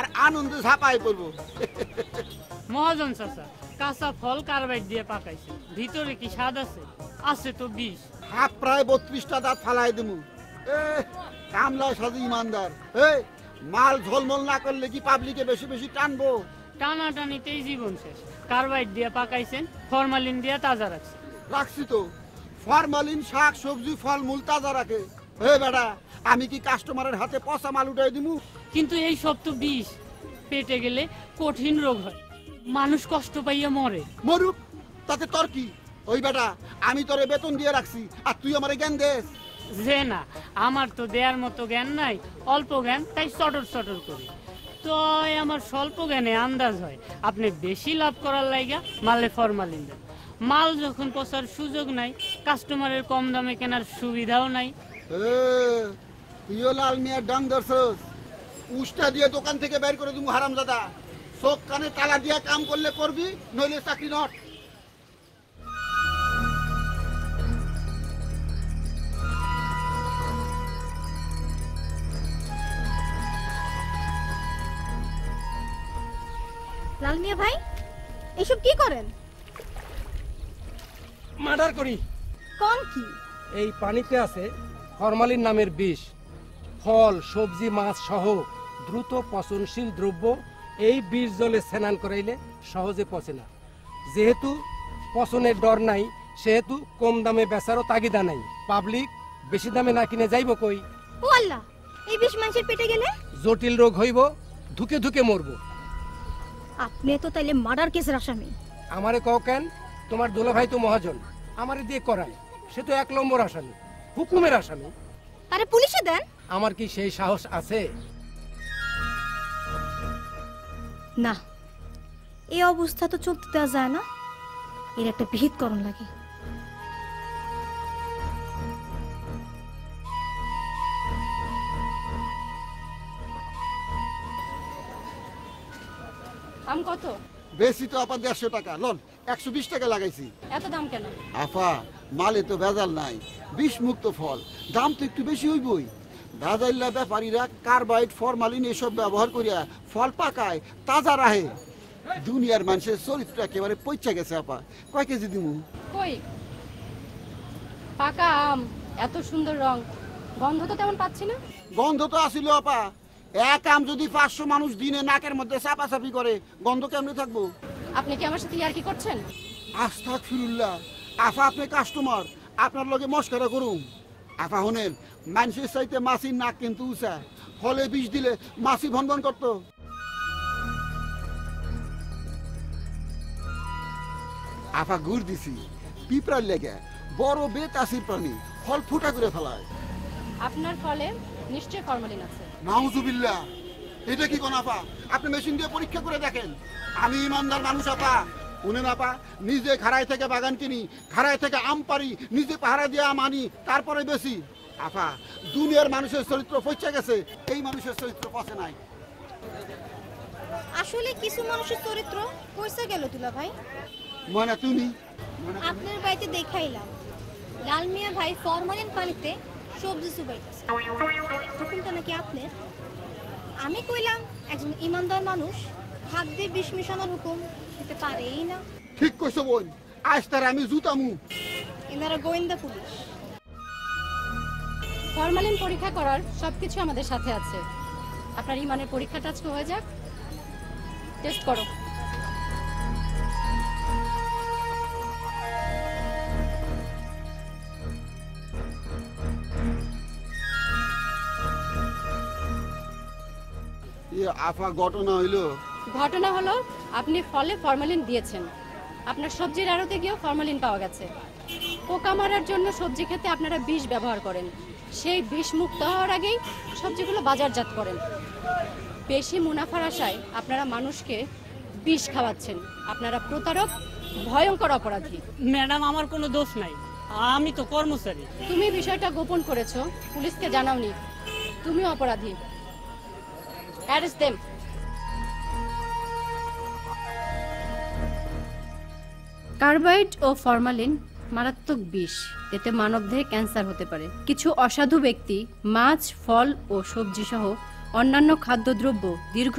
আর আনন্দে ঝাঁপাই পড়বো। মহাজন চাচা, কাঁচা ফল কার্বাইড দিয়ে পাকাইছে, ভিতরে কি স্বাদ আছে? আছে তো বিষ। হাফ প্রায় 32টা দাঁত ফালাই দেবো। কামলা সাজু ইমানদার। মাল ঝলমল না করলে কি পাবলিকে বেশি বেশি টানবো? টানাটানিতেই জীবন শেষ। কার্বাইড দিয়ে পাকাইছেন, ফরমালিন দিয়ে তাজা রাখছেন। রাখছি তো, ফরমালিন শাক সবজি ফল মূল তাজা রাখে। বেটা, আমি কি কাস্টমারের হাতে পচা মাল উঠাই দিমু? কিন্তু এই সব তো বিষ, পেটে গেলে কঠিন রোগ হয়, মানুষ কষ্ট পাইয়া মরে। মরুক, তাতে তোর কি? ওই বেটা, আমি তোরে বেতন দিয়ে রাখছি আর তুই আমারে জ্ঞান দেস? যে না, আমার তো দেয়ার মতো জ্ঞান নাই, অল্প জ্ঞান, তাই চটর চটর করি। তো আমার স্বল্প জ্ঞানে আন্দাজ হয় আপনি বেশি লাভ করার লাইগা মালে ফরমালিন দেন। মাল যখন পচার সুযোগ নাই, কাস্টমারের কম দামে কেনার সুবিধাও নাই। তুইও লাল মিয়ার ডাং ধরছস। উষ্টা দিয়ে দোকান থেকে বের করে দিমু হারামজাদা। চোখ কানে তালা দিয়া কাম করলে করবি, নইলে চাকরি নট। লাল মিয়া ভাই, এসব কি করেন? মার্ডার করি। কোন কি? এই পানিতে আছে ফরমালিন নামের বিষ। ফল সবজি মাছ সহ দ্রুত পচনশীল দ্রব্য এই বিষ জলে স্নান করাইলে সহজে পচে না। যেহেতু পচনের ডর নাই, সেহেতু কম দামে বেচারও তাগিদা নাই। পাবলিক বেশি দামে না কিনে যাইব কই? ও আল্লাহ, এই বিষ মানুষের পেটে গেলে জটিল রোগ হইব, ধুকে ধুকে মরব। আপনি তো তাইলে মার্ডার কেসের আসামি। আমারে কও কেন? তোমার দুলাভাই তো মহাজন, আমারে দিয়ে করায়। সে তো 1 নম্বর আসামি, হুকুমের আসামি। আরে পুলিশে দেন। আমার কি সেই সাহস আছে? না, এই অবস্থা তো চলতে দেওয়া যায় না। এর একটা বিহিতকরণ লাগে। আম কত? বেশি তো আপা 150 টাকা। লন, 120 টাকা লাগাইছি। এত দাম কেন? আফা, মালে তো ভেজাল নাই, বিষ মুক্ত ফল, দাম তো একটু বেশি হইবই। ভেজাইল্লা ব্যাপারীরা কার্বাইড ফরমালিন এসব ব্যবহার করিয়া ফল পাকায়, তাজা রাহে। দুনিয়ার মানুষের চরিত্র একেবারে পইচা গেছে আপা। কয় কেজি দিমু? কই পাকা আম, এত সুন্দর রং, গন্ধ তো তেমন পাচ্ছি না। গন্ধ তো আসিল আপা। এক আম যদি 500 মানুষ দিনে নাকের মধ্যে চাপাচাপি করে, গন্ধ কেমনে থাকবো? আপনি কি আমার সাথে ইয়ার্কি করছেন? আস্তাগফিরুল্লাহ। আফা, আপনি কাস্টমার, আপনার লগে মস্করা করুন। আফা হনেন, মানুষের চাইতে মাছির নাক কিন্তু উঁচা। ফলে বিষ দিলে মাছি ভনভন করত। আফা গুড় দিছি পিঁপড়ার লেগে, বড় বেতাসির প্রাণী, ফল ফুটা করে ফেলায়। আপনার ফলে নিশ্চয় ফরমালিন আছে। নাউজুবিল্লাহ। এটা কি কোন আপা? আপনি মেশিন দিয়ে পরীক্ষা করে দেখেন। আমি ইমানদার মানুষ আপা। উনি না পা, নিজে খাড়াই থেকে বাগান কিনি, খাড়াই থেকে আম পারি, নিজে পাহারা দিয়ে আম আনি, তারপরে বেশি। আপা, দুনিয়ার মানুষের চরিত্র পচে গেছে, এই মানুষের চরিত্র পচে নাই। আসলে কিছু মানুষের চরিত্র পয়সা গেল দুলা ভাই। মনে তুমি আপনার বাড়িতে দেখাইলাম লাল মিয়া ভাই ফরমালিন পানিতে সবজি চুবাইতেছে, হুকুমটা নাকি আপনার। আমি কইলাম একজন ইমানদার মানুষ হাত দিয়ে বিষ মিশানোর হুকুম দিতে পারেই না। ঠিক কইছো বোন, আজ তার আমি জুতামু। এনারা গোয়েন্দা পুলিশ। ফরমালিন পরীক্ষা করার সবকিছু আমাদের সাথে আছে। আপনার ইমানের পরীক্ষাটা আজকে হয়ে যাক। টেস্ট করো। আফা, ঘটনা হইলো আপনি ফলে ফরমালিন দিয়েছেন। আপনার সবজির আড়তে গিয়েও ফরমালিন পাওয়া গেছে। পোকা মারার জন্য সবজি খেতে আপনারা বিষ ব্যবহার করেন। সেই বিষ মুক্ত হওয়ার আগেই সবজিগুলো বাজারজাত করেন। বেশি মুনাফার আশায় আপনারা মানুষকে বিষ খাওয়াচ্ছেন। আপনারা প্রতারক, ভয়ঙ্কর অপরাধী। ম্যাডাম, আমার কোনো দোষ নাই, আমি তো কর্মচারী। তুমি বিষয়টা গোপন করেছো, পুলিশকে জানাওনি, তুমি অপরাধী। Arrest them. কার্বাইড ও ফরমালিন মারাত্মক বিষ। এতে মানবদেহে ক্যান্সার হতে পারে। কিছু অসাধু ব্যক্তি মাছ, ফল ও সবজি সহ অন্যান্য খাদ্যদ্রব্য দীর্ঘ